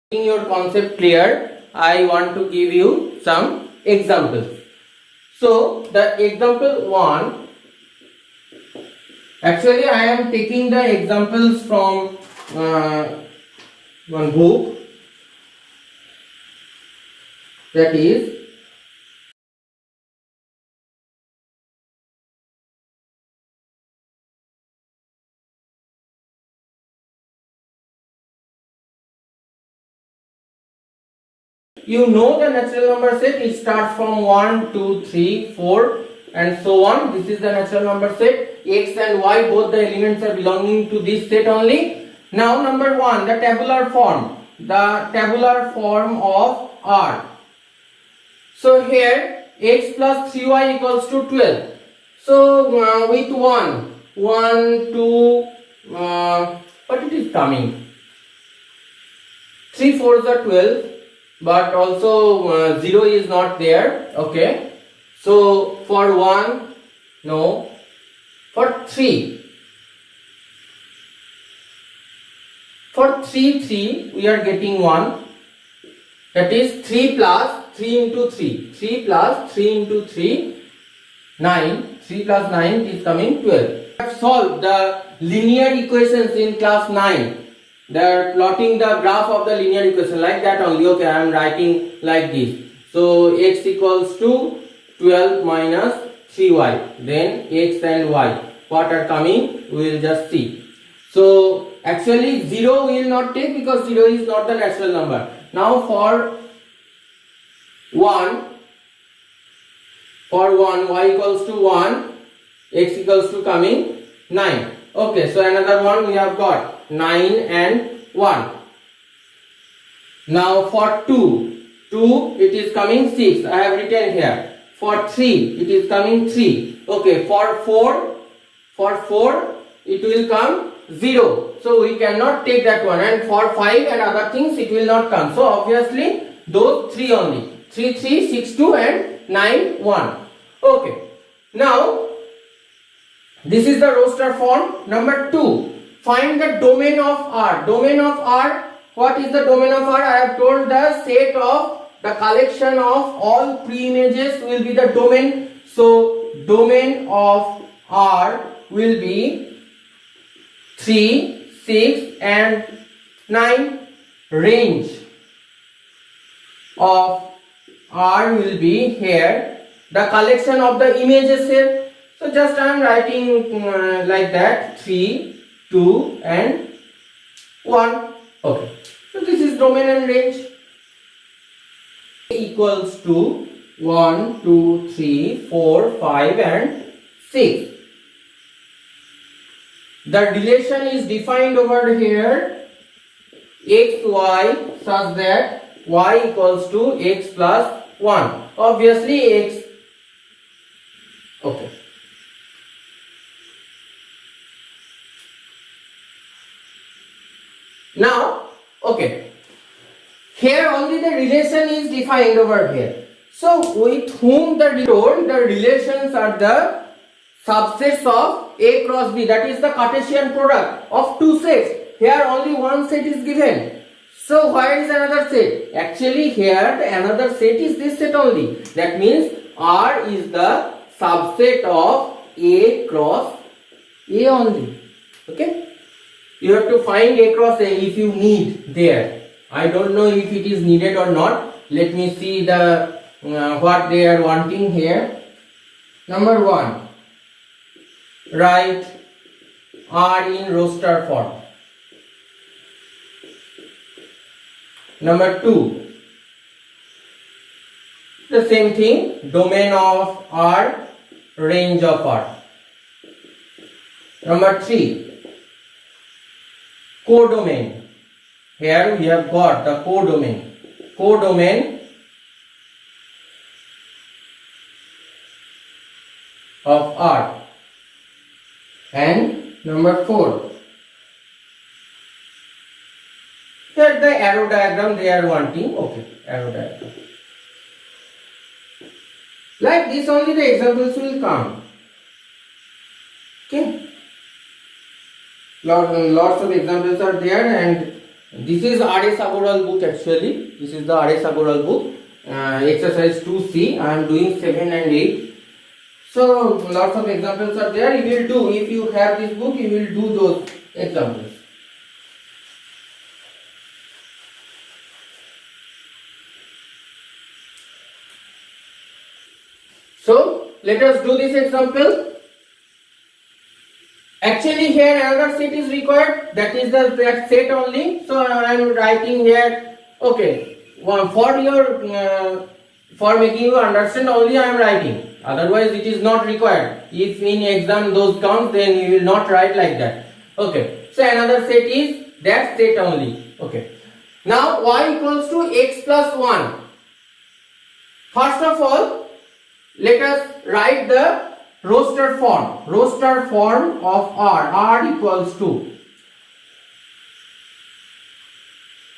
Making your concept clear, I want to give you some examples. So the example 1, actually I am taking the examples from one book, that is you know the natural number set. It starts from 1, 2, 3, 4 and so on. This is the natural number set. X and Y, both the elements are belonging to this set only. Now number 1, the tabular form. The tabular form of R. So here x plus 3y equals to 12. So with 1, 2, what it is coming? 3 4s are 12. But also 0 is not there. Okay, so for 1, no, for 3, for 3 we are getting 1, that is 3 plus 3 into 3, 3 plus 3 into 3, 9, 3 plus 9 is coming 12. We have solved the linear equations in class 9. They are plotting the graph of the linear equation like that only. Okay, I am writing like this. So x equals to 12 minus 3y. Then x and y, what are coming? We will just see. So actually 0 we will not take because 0 is not the natural number. Now for 1, y equals to 1, x equals to coming 9. Okay, so another one we have got 9 and 1. Now for 2 it is coming 6. I have written here. For 3 it is coming 3. Okay, for 4 it will come 0. So we cannot take that one. And for 5 and other things it will not come. So obviously those 3 only. 3 3 6 2 and 9 1. Okay. Now this is the roster form. Number 2. Find the domain of R. Domain of R. What is the domain of R? I have told the set of the collection of all pre-images will be the domain. So domain of R will be 3, 6 and 9. Range of R will be here. The collection of the images here. So just I am writing like that, 3, 2 and 1. Okay. So this is domain and range. Equals to 1, 2, 3, 4, 5 and 6. The relation is defined over here x, y such that y equals to x plus 1. Obviously x. Okay. Now, okay, here only the relation is defined over here. So, with whom the relations are the subsets of A cross B, that is the Cartesian product of two sets. Here only one set is given. So, where is another set? Actually, here the another set is this set only. That means R is the subset of A cross A only. Okay. You have to find A cross A if you need there. I don't know if it is needed or not. Let me see the what they are wanting here. Number 1, write R in roster form. Number 2, the same thing, domain of R, range of R. Number 3, codomain. Here we have got the codomain. Codomain of R. And number 4. Here the arrow diagram they are wanting. Okay, arrow diagram. Like this only the examples will come. Okay. Lots of examples are there and This is R.S. Agarwal book actually. This is the R.S. Agarwal book. Exercise 2C. I am doing 7 and 8. So lots of examples are there. You will do, if you have this book, you will do those examples. So let us do this example. Actually here another set is required, that is that set only. So I am writing here, okay, for your for making you understand only I am writing, otherwise it is not required. If in exam those counts, then you will not write like that. Okay, so another set is that set only. Okay, now y equals to x plus 1. First of all, let us write the roster form of R equals to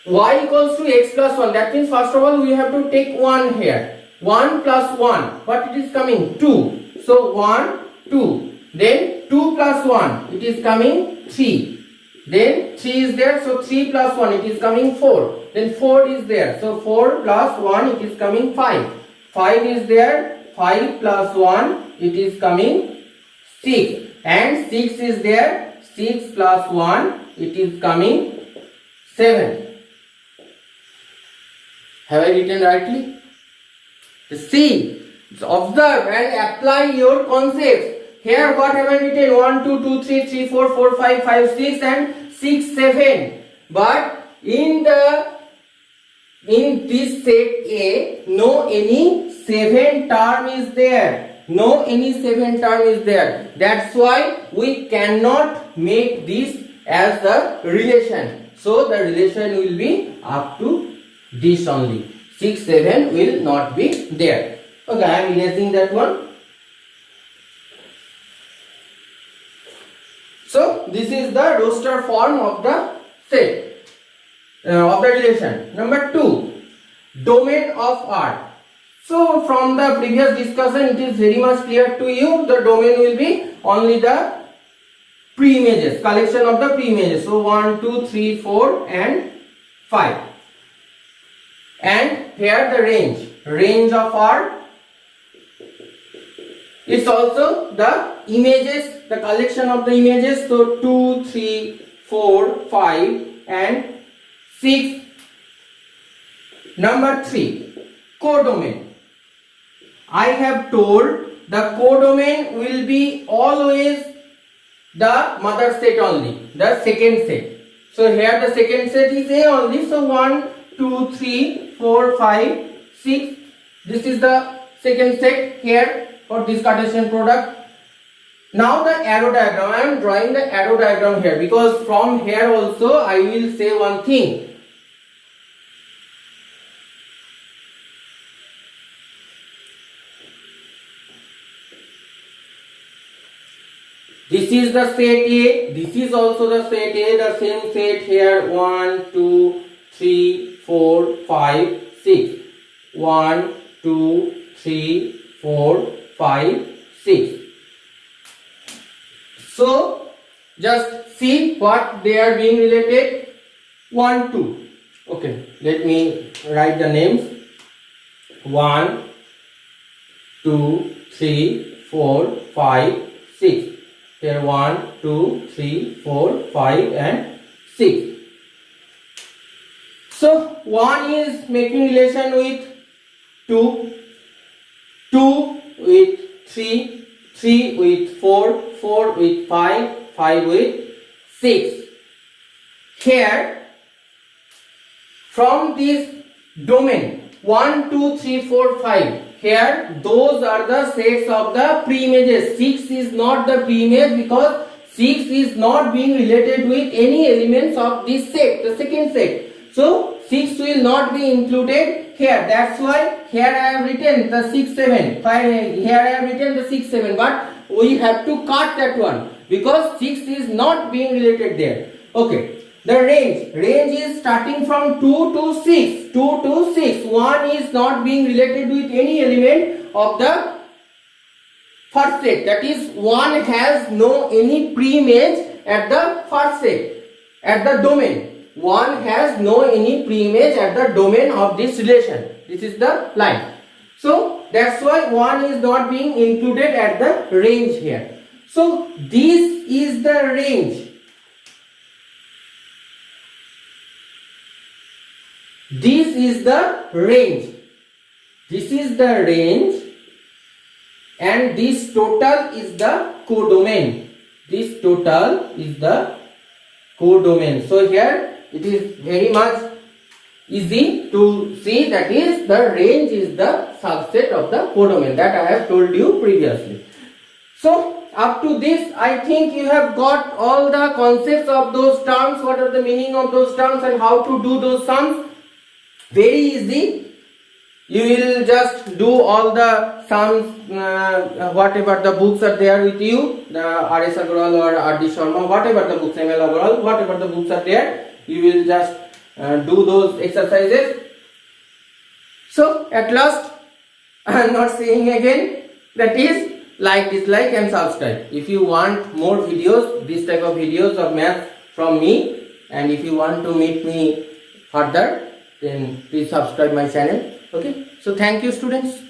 y equals to x plus 1. That means first of all we have to take 1 here. 1 plus 1, what it is coming? 2. So 1, 2. Then 2 plus 1, it is coming 3. Then 3 is there, so 3 plus 1, it is coming 4. Then 4 is there, so 4 plus 1, it is coming 5. 5 is there, 5 plus 1, it is coming 6. And 6 is there, 6 plus 1, it is coming 7. Have I written rightly? See, observe and apply your concepts. Here what have I written? 1, 2, 2, 3, 3, 4, 4, 5, 5, 6 and 6, 7. But in this set A, no any 7 term is there. No any 7 term is there. That's why we cannot make this as the relation. So the relation will be up to this only. 6, 7 will not be there. Okay, I am erasing that one. So this is the roster form of the set of the relation. Number 2, domain of R. So from the previous discussion, it is very much clear to you. The domain will be only the pre-images, collection of the pre-images. So 1, 2, 3, 4 and 5. And here the range of R. It's also the images, the collection of the images. So 2, 3, 4, 5 and 6. Number 3, codomain. I have told the codomain will be always the mother set only, the second set. So here the second set is A only. So 1, 2, 3, 4, 5, 6. This is the second set here for this Cartesian product. Now the arrow diagram. I am drawing the arrow diagram here because from here also I will say one thing. This is the set A. This is also the set A. The same set here. 1, 2, 3, 4, 5, 6. 1, 2, 3, 4, 5, 6. So just see what they are being related. 1, 2. Okay, let me write the names. 1, 2, 3, 4, 5, 6. Here 1, 2, 3, 4, 5 and 6. So 1 is making relation with 2, 2 with 3, 3 with 4, 4 with 5, 5 with 6. Here from this domain 1, 2, 3, 4, 5. Here those are the sets of the pre-images. 6 is not the pre-image because 6 is not being related with any elements of this set, the second set. So 6 will not be included here. That's why here I have written the 6, 7. Here I have written the 6, 7. But we have to cut that one because 6 is not being related there. Okay. The range is starting from 2 to 6. 2 to 6. 1 is not being related with any element of the first set. That is 1 has no any pre-image at the first set, at the domain. 1 has no any preimage at the domain of this relation. This is the line. So that's why 1 is not being included at the range here. So this is the range. This is the range. This is the range, and this total is the codomain. This total is the codomain. So here it is very much easy to see, that is the range is the subset of the codomain, that I have told you previously. So up to this, I think you have got all the concepts of those terms, what are the meaning of those terms and how to do those sums. Very easy. You will just do all the sums, whatever the books are there with you, the R.S. Agarwal or R.D. Sharma, whatever the books, M.L. Agarwal, whatever the books are there, you will just do those exercises. So at last, I am not saying again, that is like, dislike and subscribe. If you want more videos, this type of videos of maths from me, and if you want to meet me further, then please subscribe my channel. Okay, so thank you students.